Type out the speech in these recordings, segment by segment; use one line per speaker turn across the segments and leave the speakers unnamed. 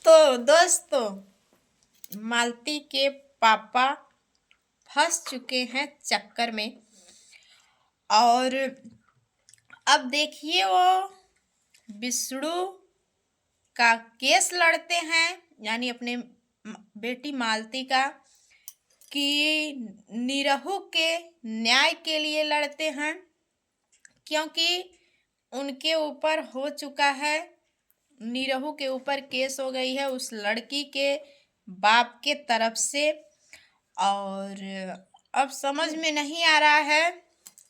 तो दोस्तों, मालती के पापा फंस चुके हैं चक्कर में। और अब देखिए वो विष्णु का केस लड़ते हैं, यानी अपने बेटी मालती का, कि निरहु के न्याय के लिए लड़ते हैं, क्योंकि उनके ऊपर हो चुका है, निरहु के ऊपर केस हो गई है उस लड़की के बाप के तरफ से। और अब समझ में नहीं आ रहा है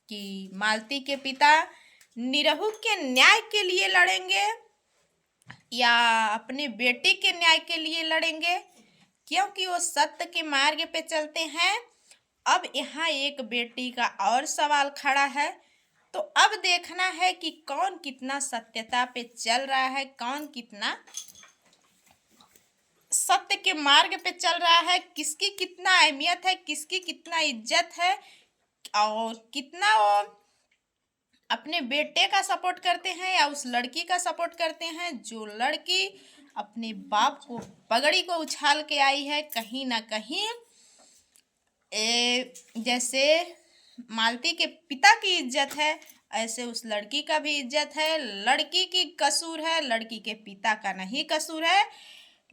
कि मालती के पिता निरहु के न्याय के लिए लड़ेंगे या अपने बेटे के न्याय के लिए लड़ेंगे, क्योंकि वो सत्य के मार्ग पे चलते हैं। अब यहाँ एक बेटी का और सवाल खड़ा है, तो अब देखना है कि कौन कितना सत्यता पे चल रहा है, कौन कितना सत्य के मार्ग पे चल रहा है, किसकी कितना अहमियत है, किसकी कितना इज्जत है, और कितना वो अपने बेटे का सपोर्ट करते हैं या उस लड़की का सपोर्ट करते हैं जो लड़की अपने बाप को पगड़ी को उछाल के आई है। कहीं ना कहीं जैसे मालती के पिता की इज्जत है, ऐसे उस लड़की का भी इज्जत है। लड़की की कसूर है, लड़की के पिता का नहीं कसूर है।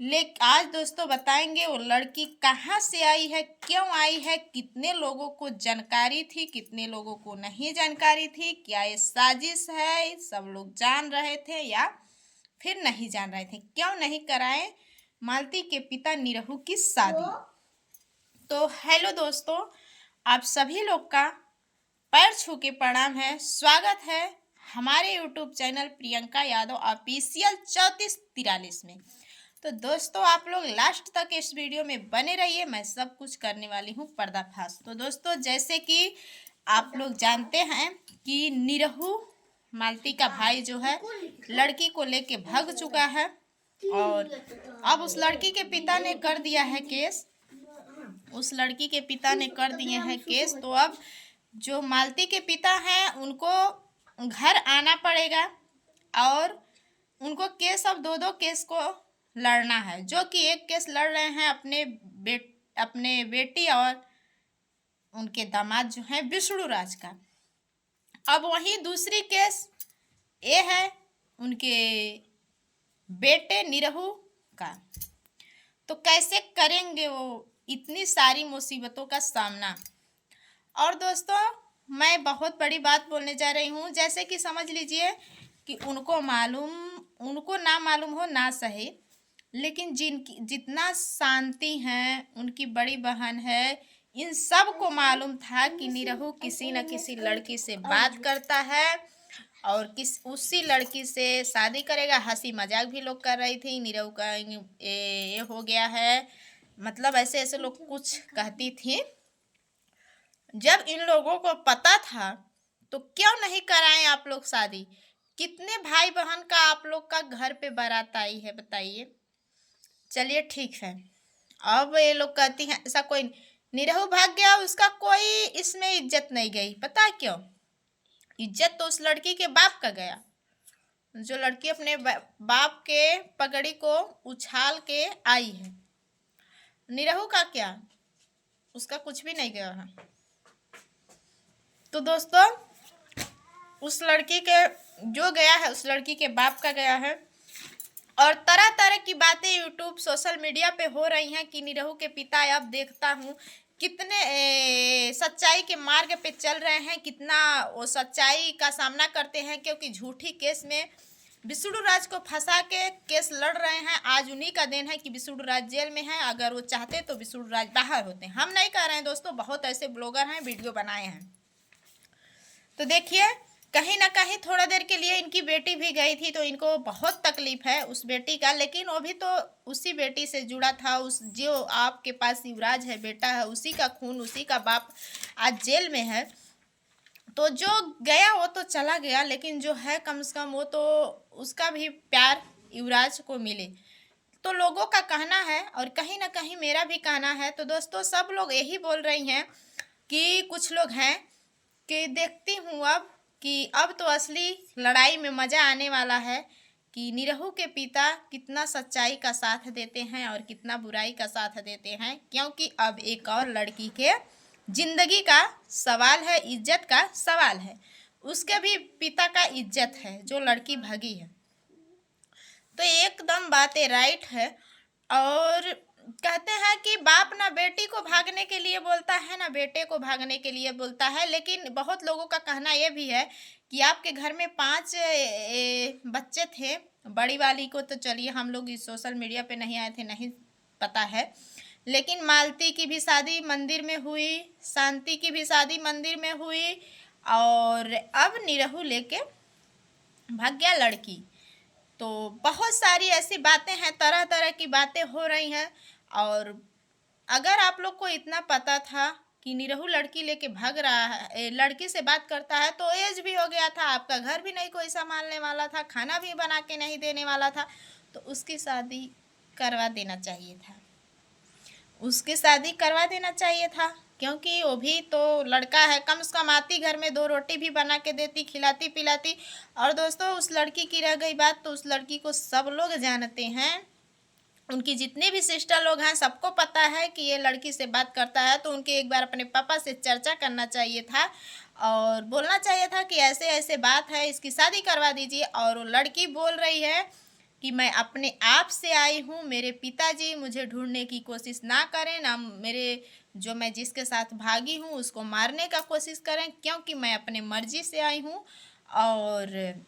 लेकिन आज दोस्तों बताएंगे वो लड़की कहाँ से आई है, क्यों आई है, कितने लोगों को जानकारी थी, कितने लोगों को नहीं जानकारी थी, क्या ये साजिश है, सब लोग जान रहे थे या फिर नहीं जान रहे थे, क्यों नहीं कराए मालती के पिता निरहु की शादी। तो हेलो दोस्तों, आप सभी लोग का पैर छू के प्रणाम है, स्वागत है हमारे YouTube channel Priyanka Yadav official 3443 में। तो दोस्तों आप लोग लास्ट तक इस वीडियो में बने रहिए, मैं सब कुछ करने वाली हूँ पर्दाफाश। तो दोस्तों जैसे कि आप लोग जानते हैं कि निरहु मालती का भाई जो है लड़की को लेके भाग चुका है, और अब उस लड़की के पिता ने कर दिया है केस, उस लड़की के पिता ने कर दिए हैं केस। तो अब जो मालती के पिता हैं उनको घर आना पड़ेगा और उनको केस, अब दो केस को लड़ना है, जो कि एक केस लड़ रहे हैं अपने बेटी और उनके दामाद जो हैं विष्णु राज का। अब वहीं दूसरी केस ये है उनके बेटे निरहु का। तो कैसे करेंगे वो इतनी सारी मुसीबतों का सामना। और दोस्तों मैं बहुत बड़ी बात बोलने जा रही हूँ, जैसे कि समझ लीजिए कि उनको ना मालूम हो ना सही, लेकिन जितना शांति है, उनकी बड़ी बहन है, इन सब को मालूम था कि निरहु किसी न किसी लड़की से बात करता है और उसी लड़की से शादी करेगा। हंसी मजाक भी लोग कर रही थी, निरहु का ये हो गया है, मतलब ऐसे ऐसे लोग कुछ कहती थी। जब इन लोगों को पता था तो क्यों नहीं कराएं आप लोग शादी। कितने भाई बहन का आप लोग का घर पे बारात आई है बताइए। चलिए ठीक है, अब ये लोग कहती हैं ऐसा कोई निरहु भाग गया, उसका कोई इसमें इज्जत नहीं गई। पता है क्यों? इज्जत तो उस लड़की के बाप का गया, जो लड़की अपने बाप के पगड़ी को उछाल के आई है। निरहु का क्या, उसका कुछ भी नहीं गया है। तो दोस्तों उस लड़की के जो गया है उस लड़की के बाप का गया है। और तरह तरह की बातें यूट्यूब सोशल मीडिया पे हो रही हैं कि निरहु के पिता, अब देखता हूँ कितने सच्चाई के मार्ग पे चल रहे हैं, कितना वो सच्चाई का सामना करते हैं, क्योंकि झूठी केस में विष्णु राज को फंसा के केस लड़ रहे हैं। आज उन्हीं का दिन है कि विष्णु राज जेल में है, अगर वो चाहते तो विष्णु राज बाहर होते। हम नहीं कह रहे हैं दोस्तों, बहुत ऐसे ब्लॉगर हैं वीडियो बनाए हैं। तो देखिए कहीं ना कहीं थोड़ा देर के लिए इनकी बेटी भी गई थी, तो इनको बहुत तकलीफ है उस बेटी का, लेकिन वो भी तो उसी बेटी से जुड़ा था। उस जो आपके पास युवराज है बेटा है, उसी का खून, उसी का बाप आज जेल में है। तो जो गया वो तो चला गया, लेकिन जो है कम से कम वो तो उसका भी प्यार युवराज को मिले, तो लोगों का कहना है और कहीं ना कहीं मेरा भी कहना है। तो दोस्तों सब लोग यही बोल रही हैं कि कुछ लोग हैं कि देखती हूँ अब कि अब तो असली लड़ाई में मज़ा आने वाला है, कि निरहु के पिता कितना सच्चाई का साथ देते हैं और कितना बुराई का साथ देते हैं, क्योंकि अब एक और लड़की के जिंदगी का सवाल है, इज्जत का सवाल है। उसके भी पिता का इज्जत है, जो लड़की भागी है। तो एकदम बातें राइट है। और कहते हैं कि बाप ना बेटी को भागने के लिए बोलता है ना बेटे को भागने के लिए बोलता है, लेकिन बहुत लोगों का कहना यह भी है कि आपके घर में 5 बच्चे थे। बड़ी वाली को तो चलिए हम लोग इस सोशल मीडिया पे नहीं आए थे, नहीं पता है, लेकिन मालती की भी शादी मंदिर में हुई, शांति की भी शादी मंदिर में हुई, और अब निरहु लेके भाग गया लड़की। तो बहुत सारी ऐसी बातें हैं, तरह तरह की बातें हो रही हैं। और अगर आप लोग को इतना पता था कि निरहु लड़की लेके भाग रहा है, लड़की से बात करता है, तो एज भी हो गया था, आपका घर भी नहीं कोई संभालने वाला था, खाना भी बना के नहीं देने वाला था, तो उसकी शादी करवा देना चाहिए था, उसकी शादी करवा देना चाहिए था, क्योंकि वो भी तो लड़का है। कम से कम आती घर में 2 रोटी भी बना के देती, खिलाती पिलाती। और दोस्तों उस लड़की की रह गई बात, तो उस लड़की को सब लोग जानते हैं, उनकी जितने भी सिस्टर लोग हैं सबको पता है कि ये लड़की से बात करता है। तो उनके एक बार अपने पापा से चर्चा करना चाहिए था और बोलना चाहिए था कि ऐसे ऐसे बात है, इसकी शादी करवा दीजिए। और वो लड़की बोल रही है कि मैं अपने आप से आई हूँ, मेरे पिताजी मुझे ढूंढने की कोशिश ना करें, ना मेरे जो मैं जिसके साथ भागी हूँ उसको मारने का कोशिश करें, क्योंकि मैं अपने मर्जी से आई हूँ। और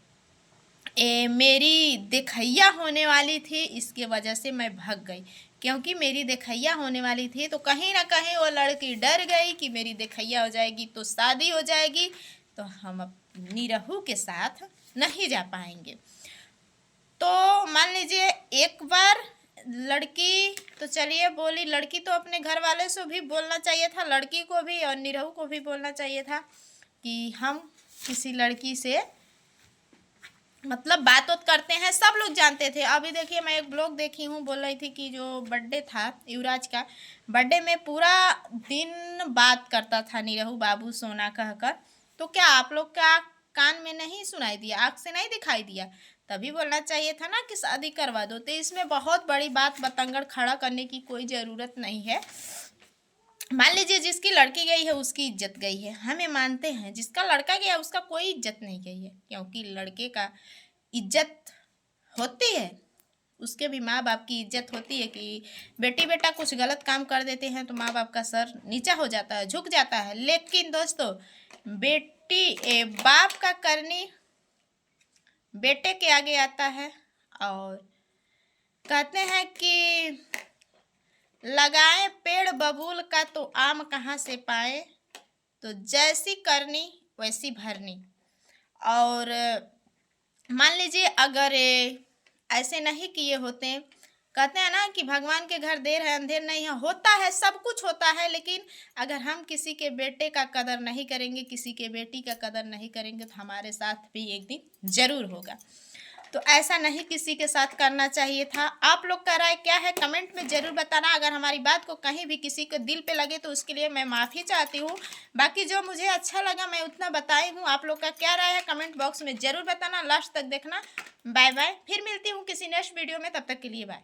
मेरी देखैया होने वाली थी, इसके वजह से मैं भाग गई, क्योंकि मेरी देखैया होने वाली थी। तो कहीं ना कहीं वो लड़की डर गई कि मेरी देखैया हो जाएगी तो शादी हो जाएगी, तो हम निरहु के साथ नहीं जा पाएंगे। तो मान लीजिए एक बार लड़की तो चलिए बोली, लड़की तो अपने घर वाले से भी बोलना चाहिए था, लड़की को भी और निरहु को भी बोलना चाहिए था कि हम किसी लड़की से मतलब बात करते हैं, सब लोग जानते थे। अभी देखिए मैं एक ब्लॉग देखी हूँ, बोल रही थी कि जो बर्थडे था युवराज का, बर्थडे में पूरा दिन बात करता था निरहु बाबू सोना कहकर। तो क्या आप लोग का कान में नहीं सुनाई दिया, आँख से नहीं दिखाई दिया? तभी बोलना चाहिए था ना कि शादी करवा दो। तो इसमें बहुत बड़ी बात बतंगड़ खड़ा करने की कोई ज़रूरत नहीं है। मान लीजिए जिसकी लड़की गई है उसकी इज्जत गई है, हमें मानते हैं। जिसका लड़का गया उसका कोई इज्जत नहीं गई है, क्योंकि लड़के का इज्जत होती है, उसके भी माँ बाप की इज्जत होती है। कि बेटी बेटा कुछ गलत काम कर देते हैं तो माँ बाप का सर नीचा हो जाता है, झुक जाता है। लेकिन दोस्तों बेटी बाप का करनी बेटे के आगे आता है। और कहते हैं कि लगाए पेड़ बबूल का तो आम कहाँ से पाए, तो जैसी करनी वैसी भरनी। और मान लीजिए अगर ऐसे नहीं किए होते, कहते हैं ना कि भगवान के घर देर है अंधेर नहीं है, होता है सब कुछ होता है, लेकिन अगर हम किसी के बेटे का कदर नहीं करेंगे, किसी के बेटी का कदर नहीं करेंगे, तो हमारे साथ भी एक दिन ज़रूर होगा। तो ऐसा नहीं किसी के साथ करना चाहिए था। आप लोग का राय क्या है कमेंट में ज़रूर बताना। अगर हमारी बात को कहीं भी किसी को दिल पे लगे तो उसके लिए मैं माफ़ी चाहती हूँ। बाकी जो मुझे अच्छा लगा मैं उतना बताई हूँ। आप लोग का क्या राय है कमेंट बॉक्स में ज़रूर बताना, लास्ट तक देखना। बाय बाय, फिर मिलती हूँ किसी नेक्स्ट वीडियो में, तब तक के लिए बाय।